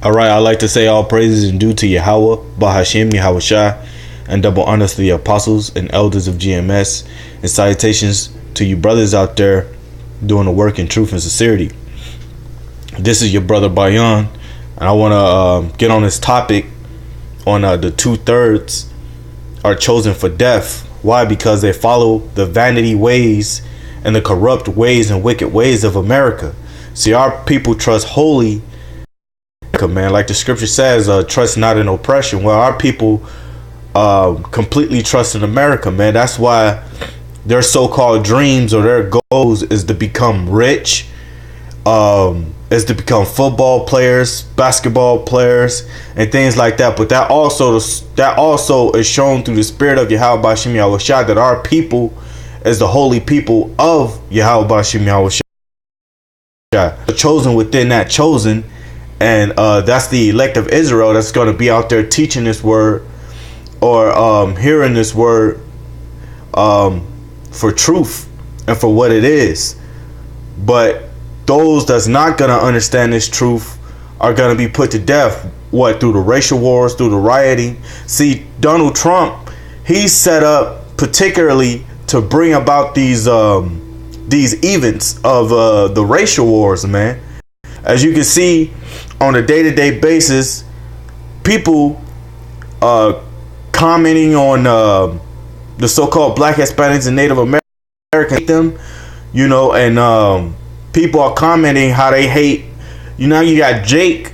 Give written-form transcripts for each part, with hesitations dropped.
All right, I'd like to say all praises and due to Yahweh, Bahashim, Yahweh Shai, and double honor to the apostles and elders of GMS, and salutations to you brothers out there doing the work in truth and sincerity. This is your brother Bayan, and I want to get on this topic on the 2/3 are chosen for death. Why? Because they follow the vanity ways and the corrupt ways and wicked ways of America. See, our people trust wholly, man, like the scripture says, trust not in oppression. Well, our people completely trust in America, man. That's why their so-called dreams or their goals is to become rich, is to become football players, basketball players, and things like that. But that also is shown through the spirit of Yahweh Bashim Yahweh Shai, that our people is the holy people of Yahweh Bashim Yahweh Shai, chosen within that chosen. And that's the elect of Israel that's going to be out there teaching this word or hearing this word for truth and for what it is. But those that's not going to understand this truth are going to be put to death. What? Through the racial wars, through the rioting. See, Donald Trump, he's set up particularly to bring about these events of the racial wars, man. As you can see, on a day-to-day basis, people commenting on the so-called Black, Hispanics, and Native Americans, them, you know, and people are commenting how they hate. You know, you got Jake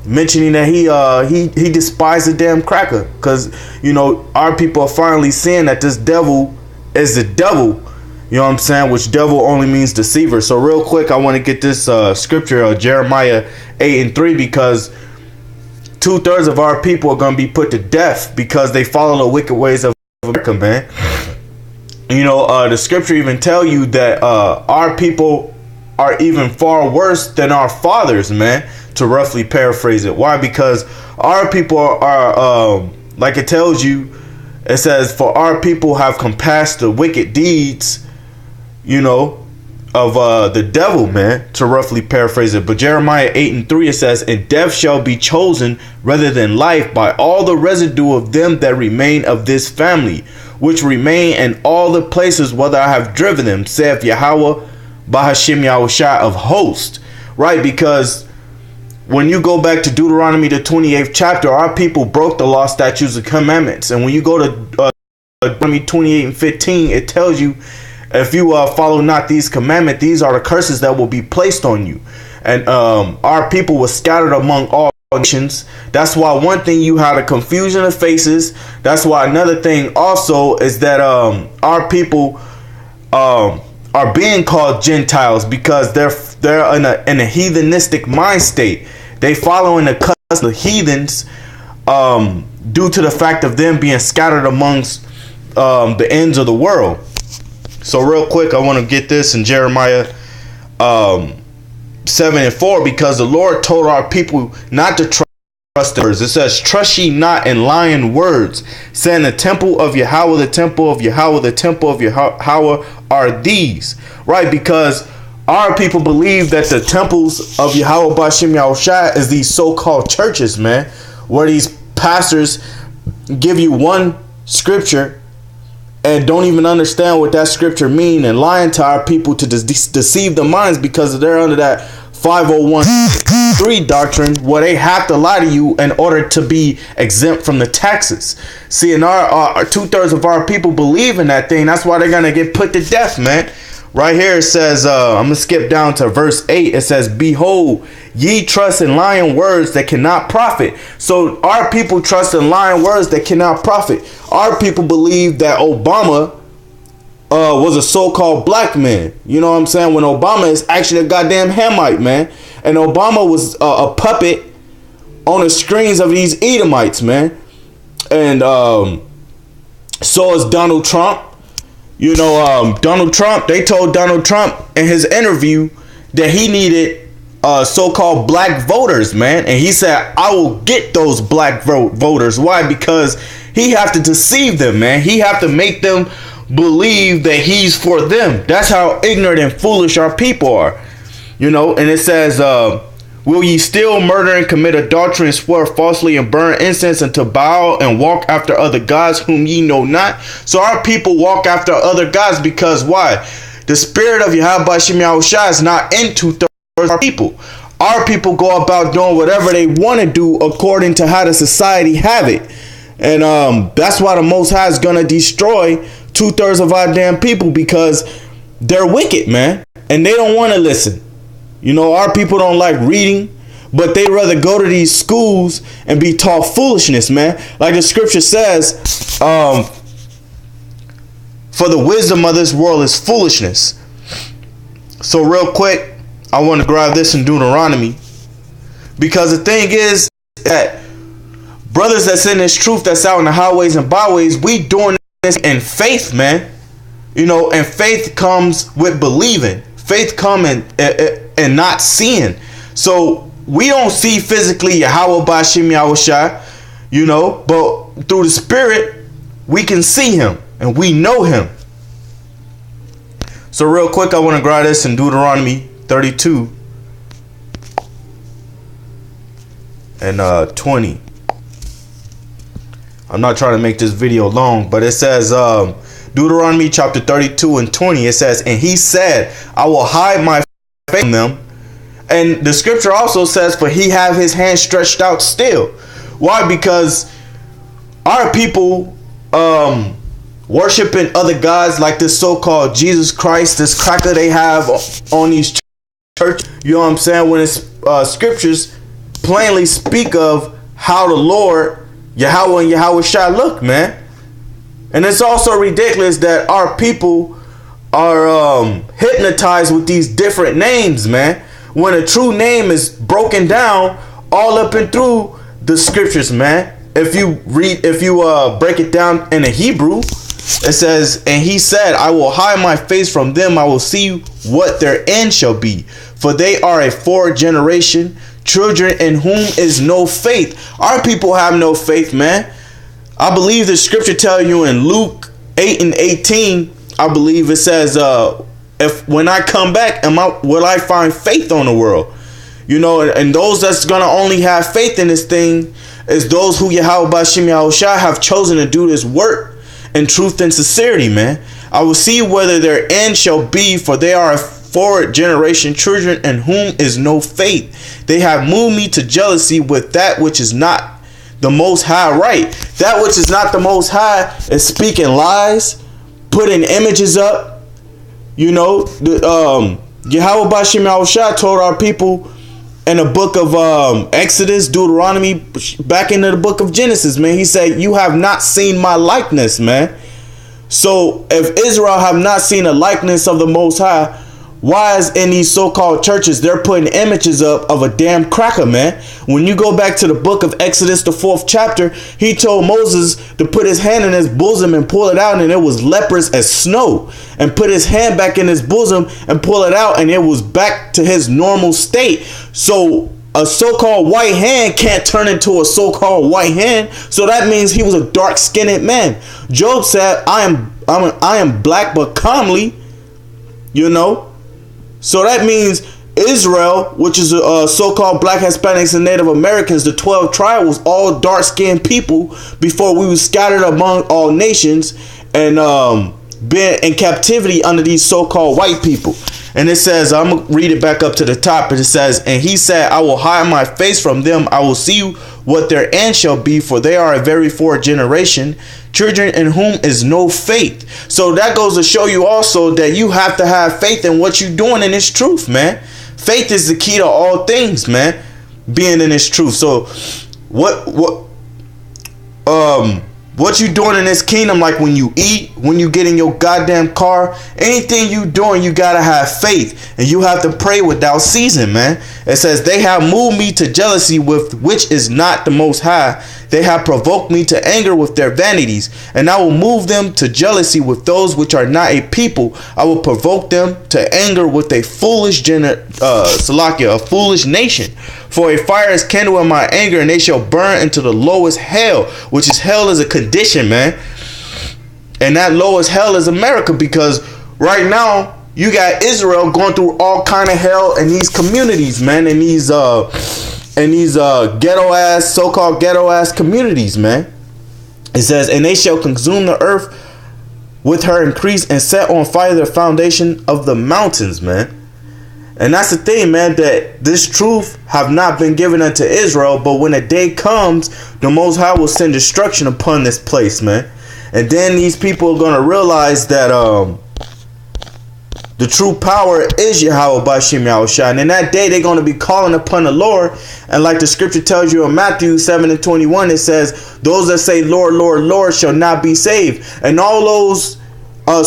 mentioning that he despised the damn cracker because, you know, our people are finally seeing that this devil is the devil. You know what I'm saying? Which devil only means deceiver. So real quick, I want to get this scripture, Jeremiah 8:3, because 2/3 of our people are going to be put to death because they follow the wicked ways of America, man. You know, the scripture even tell you that our people are even far worse than our fathers, man, to roughly paraphrase it. Why? Because our people are like it tells you, it says, for our people have compassed the wicked deeds, you know, of the devil, man, to roughly paraphrase it. But Jeremiah 8:3, it says, and death shall be chosen rather than life by all the residue of them that remain of this family, which remain in all the places whither I have driven them, saith Yahweh Bahashim Yahweh Shai of hosts. Right? Because when you go back to Deuteronomy, the 28th chapter, our people broke the law, statutes, and commandments. And when you go to Deuteronomy 28:15, it tells you, if you follow not these commandments, these are the curses that will be placed on you. And our people were scattered among all nations. That's why one thing, you had a confusion of faces. That's why another thing also is that our people are being called Gentiles because they're in a heathenistic mind state. They following the customs of heathens due to the fact of them being scattered amongst the ends of the world. So real quick, I want to get this in Jeremiah 7:4, because the Lord told our people not to trust words. It says, trust ye not in lying words, saying the temple of Yahweh, the temple of Yahweh, the temple of Yahweh are these. Right? Because our people believe that the temples of Yahweh Bashim Yahweh Shai is these so-called churches, man, where these pastors give you one scripture and don't even understand what that scripture mean, and lying to our people to deceive the minds, because they're under that 501(c)(3) doctrine where they have to lie to you in order to be exempt from the taxes. See, and our 2/3 of our people believe in that thing. That's why they're gonna get put to death, man. Right here it says, I'm gonna skip down to verse 8. It says, behold, ye trust in lying words that cannot profit. So our people trust in lying words that cannot profit. Our people believe that Obama was a so-called black man. You know what I'm saying? When Obama is actually a goddamn Hamite, man. And Obama was a puppet on the screens of these Edomites, man. And so is Donald Trump. You know, Donald Trump, they told Donald Trump in his interview that he needed so-called black voters, man. And he said, I will get those black voters. Why? Because he have to deceive them, man. He have to make them believe that he's for them. That's how ignorant and foolish our people are. You know, and it says, Will ye steal, murder, and commit adultery, and swear falsely, and burn incense unto Baal, and walk after other gods whom ye know not? So our people walk after other gods because why? The spirit of Yahweh Bashim Yahushua is not in 2/3 of our people. Our people go about doing whatever they want to do according to how the society have it. And that's why the Most High is going to destroy 2/3 of our damn people, because they're wicked, man. And they don't want to listen. You know, our people don't like reading, but they rather go to these schools and be taught foolishness, man. Like the scripture says, for the wisdom of this world is foolishness. So real quick, I want to grab this in Deuteronomy, because the thing is that brothers that's in this truth, that's out in the highways and byways, we doing this in faith, man. You know, and faith comes with believing. Faith come and not seeing. So we don't see physically Yahweh Bashim Yahushua, you know, but through the spirit we can see him and we know him. So real quick, I want to grab this in Deuteronomy 32 and 20. I'm not trying to make this video long, but it says Deuteronomy chapter 32 and 20, it says, and he said, I will hide my face from them. And the scripture also says, for he have his hand stretched out still. Why? Because our people worshiping other gods like this so-called Jesus Christ, this cracker they have on these church. You know what I'm saying? When it's scriptures plainly speak of how the Lord Yahweh and Yahweh shall look, man. And it's also ridiculous that our people are hypnotized with these different names, man, when a true name is broken down all up and through the scriptures, man. If you break it down in the Hebrew, it says, and he said, I will hide my face from them, I will see what their end shall be, for they are a forward generation, children in whom is no faith. Our people have no faith, man. I believe the scripture tell you in Luke 8 and 18, I believe it says, if when I come back, will I find faith on the world? You know, and those that's gonna only have faith in this thing is those who Yahweh Bashim Yahushua have chosen to do this work in truth and sincerity, man. I will see whether their end shall be, for they are a forward generation, children in whom is no faith. They have moved me to jealousy with that which is not the Most High right. That which is not the Most High is speaking lies, putting images up. You know, Yahweh Bashim Yahushua told our people in the book of Exodus, Deuteronomy, back into the book of Genesis, man. He said, you have not seen my likeness, man. So if Israel have not seen the likeness of the Most High, why is in these so-called churches they're putting images up of a damn cracker, man? When you go back to the book of Exodus, the 4th chapter, he told Moses to put his hand in his bosom and pull it out, and it was leprous as snow. And put his hand back in his bosom and pull it out, and it was back to his normal state. So a so-called white hand can't turn into a so-called white hand. So that means he was a dark-skinned man. Job said, I am black but comely, you know. So that means Israel, which is so-called black Hispanics and Native Americans, the 12 tribes, was all dark-skinned people before we were scattered among all nations and been in captivity under these so-called white people. And it says, I'm going to read it back up to the top. And it says, and he said, I will hide my face from them. I will see what their end shall be, for they are a very forward generation, children in whom is no faith. So that goes to show you also that you have to have faith in what you're doing in this truth, man. Faith is the key to all things, man. Being in this truth. So what you doing in this kingdom, like when you eat, when you get in your goddamn car, anything you doing, you gotta have faith, and you have to pray without ceasing, man. It says, they have moved me to jealousy with which is not the Most High. They have provoked me to anger with their vanities, and I will move them to jealousy with those which are not a people. I will provoke them to anger with a foolish a foolish nation. For a fire is kindled in my anger, and they shall burn into the lowest hell, which is hell is a condition, man. And that lowest hell is America, because right now you got Israel going through all kind of hell in these communities, man, in these ghetto ass, so-called ghetto ass communities, man. It says, and they shall consume the earth with her increase and set on fire the foundation of the mountains, man. And that's the thing, man, that this truth have not been given unto Israel, but when a day comes, the Most High will send destruction upon this place, man. And then these people are going to realize that the true power is Yahweh Bashim Yahushua. And in that day, they're going to be calling upon the Lord. And like the scripture tells you in Matthew 7:21, it says, those that say, Lord, Lord, Lord, shall not be saved. And all those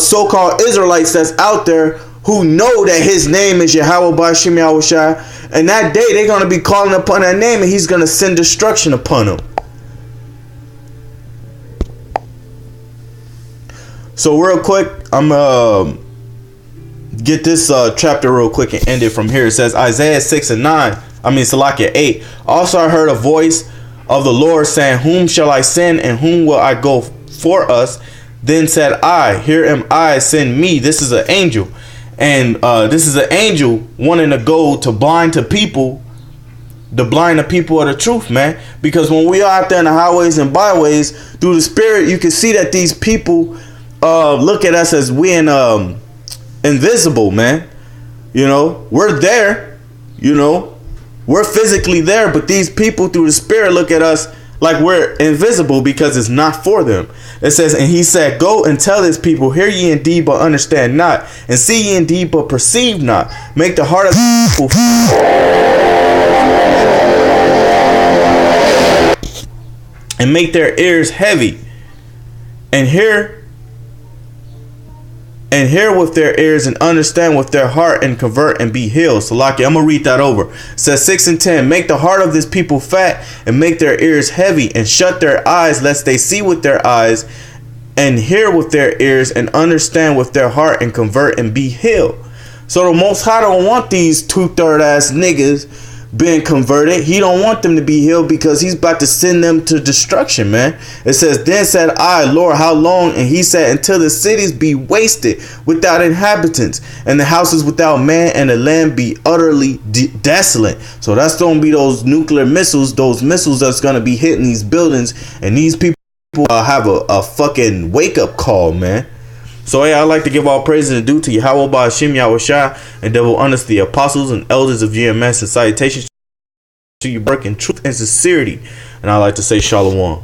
so-called Israelites that's out there who know that his name is Yahweh Bashim Yahushua, and that day they're going to be calling upon that name, and he's going to send destruction upon them. So real quick, I'm get this chapter real quick and end it from here. It says Isaiah 6:9. Salakia 8. Also I heard a voice of the Lord saying, whom shall I send, and whom will I go for us? Then said I, here am I, send me. This is an angel. And this is an angel wanting to go to blind the people of the truth, man. Because when we are out there in the highways and byways, through the spirit, you can see that these people look at us as we invisible, man. You know, we're there, you know, we're physically there, but these people through the spirit look at us like we're invisible because it's not for them. It says, and he said, go and tell this people, hear ye indeed, but understand not, and see ye indeed, but perceive not. Make the heart of people and make their ears heavy, and hear with their ears, and understand with their heart, and convert and be healed. So I'm gonna read that over. It says 6 and 10. Make the heart of this people fat, and make their ears heavy, and shut their eyes, lest they see with their eyes, and hear with their ears, and understand with their heart, and convert and be healed. So the Most High don't want these 2/3 ass niggas being converted. He don't want them to be healed, because he's about to send them to destruction, man. It says, then said I, Lord, how long? And he said, until the cities be wasted without inhabitants, and the houses without man, and the land be utterly desolate. So that's going to be those nuclear missiles, those missiles that's going to be hitting these buildings, and these people have a fucking wake up call, man. So hey, I'd like to give all praises and due to Yahweh Ba'ashim Yahushua and devil honors the apostles and elders of GMS, and salutations to you, work in truth and sincerity. And I'd like to say shalom.